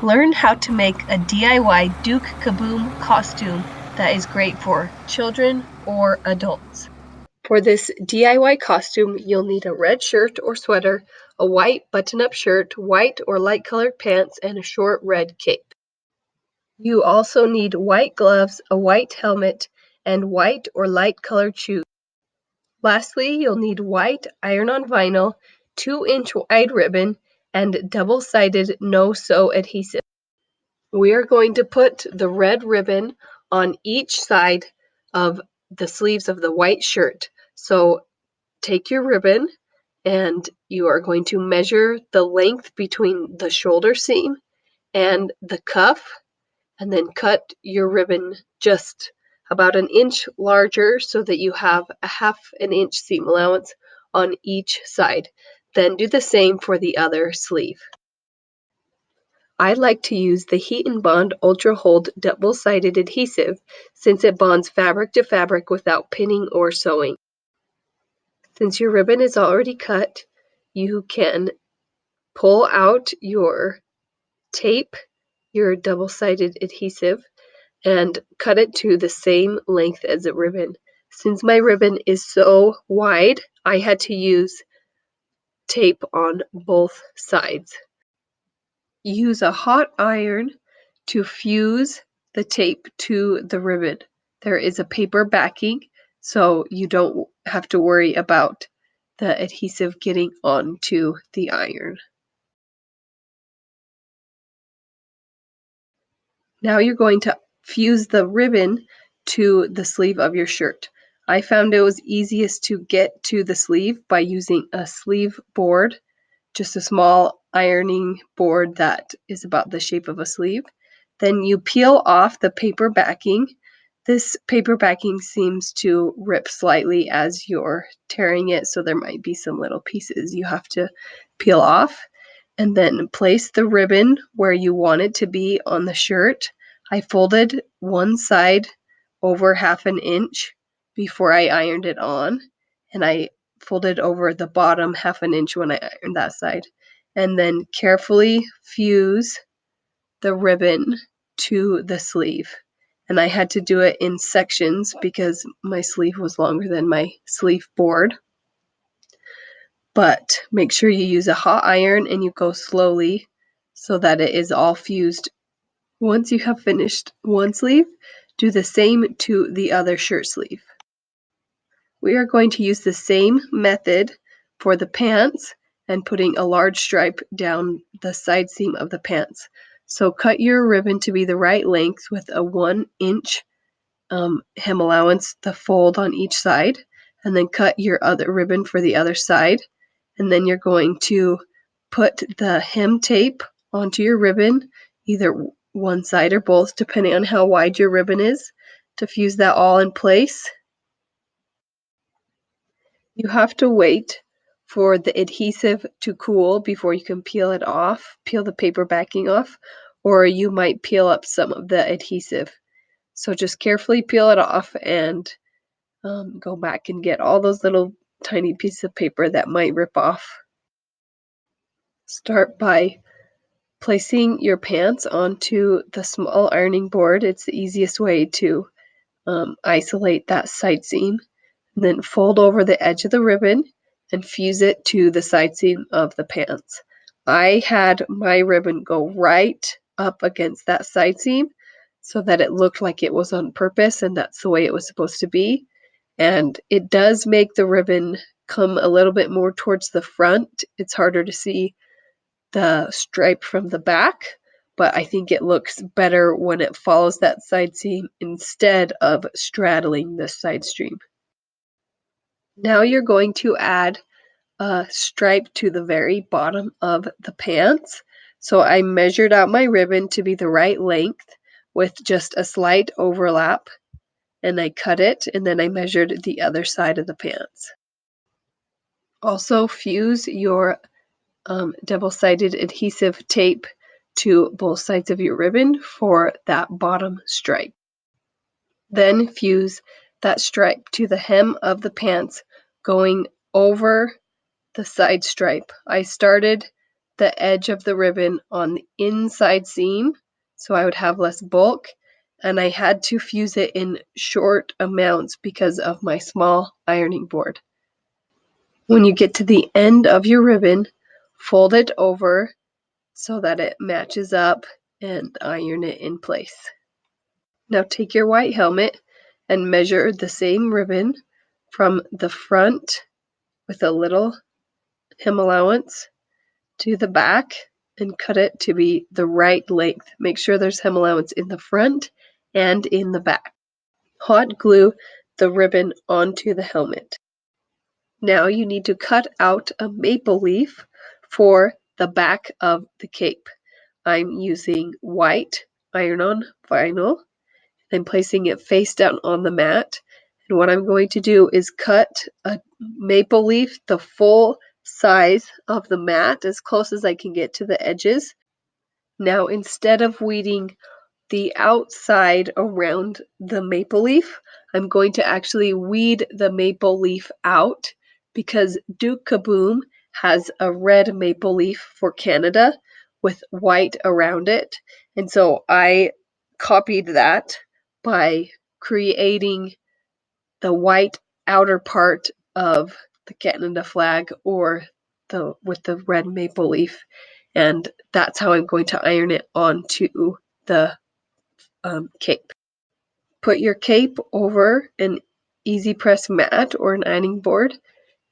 Learn how to make a DIY Duke Caboom costume that is great for children or adults. For this DIY costume, you'll need a red shirt or sweater, a white button-up shirt, white or light-colored pants, and a short red cape. You also need white gloves, a white helmet, and white or light-colored shoes. Lastly, you'll need white iron-on vinyl, 2-inch wide ribbon, and double-sided no-sew adhesive. We are going to put the red ribbon on each side of the sleeves of the white shirt. So take your ribbon and you are going to measure the length between the shoulder seam and the cuff, and then cut your ribbon just about an inch larger so that you have a 1/2 inch seam allowance on each side. Then do the same for the other sleeve. I like to use the Heat and Bond Ultra Hold double-sided adhesive since it bonds fabric to fabric without pinning or sewing. Since your ribbon is already cut, you can pull out your tape, your double-sided adhesive, and cut it to the same length as the ribbon. Since my ribbon is so wide, I had to use tape on both sides. Use a hot iron to fuse the tape to the ribbon. There is a paper backing, so you don't have to worry about the adhesive getting onto the iron. Now you're going to fuse the ribbon to the sleeve of your shirt. I found it was easiest to get to the sleeve by using a sleeve board, just a small ironing board that is about the shape of a sleeve. Then you peel off the paper backing. This paper backing seems to rip slightly as you're tearing it, so there might be some little pieces you have to peel off. And then place the ribbon where you want it to be on the shirt. I folded one side over 1/2 inch before I ironed it on, and I folded over the bottom 1/2 inch when I ironed that side. And then carefully fuse the ribbon to the sleeve. And I had to do it in sections because my sleeve was longer than my sleeve board. But make sure you use a hot iron and you go slowly so that it is all fused. Once you have finished one sleeve, do the same to the other shirt sleeve. We are going to use the same method for the pants and putting a large stripe down the side seam of the pants. So cut your ribbon to be the right length with a 1-inch hem allowance, the fold on each side, and then cut your other ribbon for the other side. And then you're going to put the hem tape onto your ribbon, either one side or both, depending on how wide your ribbon is, to fuse that all in place. You have to wait for the adhesive to cool before you can peel it off, peel the paper backing off, or you might peel up some of the adhesive. So just carefully peel it off and go back and get all those little tiny pieces of paper that might rip off. Start by placing your pants onto the small ironing board. It's the easiest way to isolate that side seam. And then fold over the edge of the ribbon and fuse it to the side seam of the pants. I had my ribbon go right up against that side seam so that it looked like it was on purpose, and that's the way it was supposed to be. And it does make the ribbon come a little bit more towards the front. It's harder to see the stripe from the back, but I think it looks better when it follows that side seam instead of straddling the side seam. Now you're going to add a stripe to the very bottom of the pants. So I measured out my ribbon to be the right length with just a slight overlap, and I cut it, and then I measured the other side of the pants. Also fuse your double-sided adhesive tape to both sides of your ribbon for that bottom stripe. Then fuse that stripe to the hem of the pants going over the side stripe. I started the edge of the ribbon on the inside seam, so I would have less bulk, and I had to fuse it in short amounts because of my small ironing board. When you get to the end of your ribbon, fold it over so that it matches up and iron it in place. Now take your white helmet and measure the same ribbon from the front with a little hem allowance to the back and cut it to be the right length. Make sure there's hem allowance in the front and in the back. Hot glue the ribbon onto the helmet. Now you need to cut out a maple leaf for the back of the cape. I'm using white iron-on vinyl. I'm placing it face down on the mat. And what I'm going to do is cut a maple leaf the full size of the mat, as close as I can get to the edges. Now, instead of weeding the outside around the maple leaf, I'm going to actually weed the maple leaf out because Duke Caboom has a red maple leaf for Canada with white around it. And so I copied that by creating the white outer part of the Canada flag or with the red maple leaf, and that's how I'm going to iron it onto the cape. Put your cape over an easy press mat or an ironing board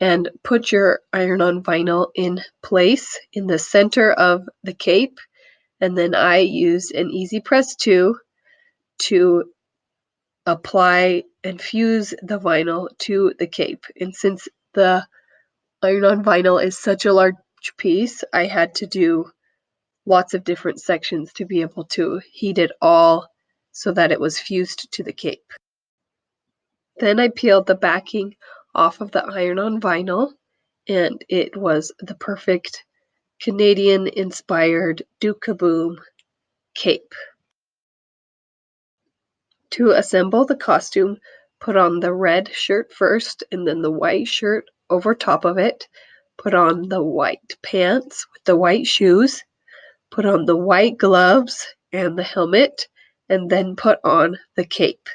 and put your iron-on vinyl in place in the center of the cape, and then I used an easy press 2 to apply and fuse the vinyl to the cape. And since the iron-on vinyl is such a large piece, I had to do lots of different sections to be able to heat it all so that it was fused to the cape. Then I peeled the backing off of the iron-on vinyl, and it was the perfect Canadian-inspired Duke Caboom cape. To assemble the costume, put on the red shirt first and then the white shirt over top of it. Put on the white pants with the white shoes. Put on the white gloves and the helmet, and then put on the cape.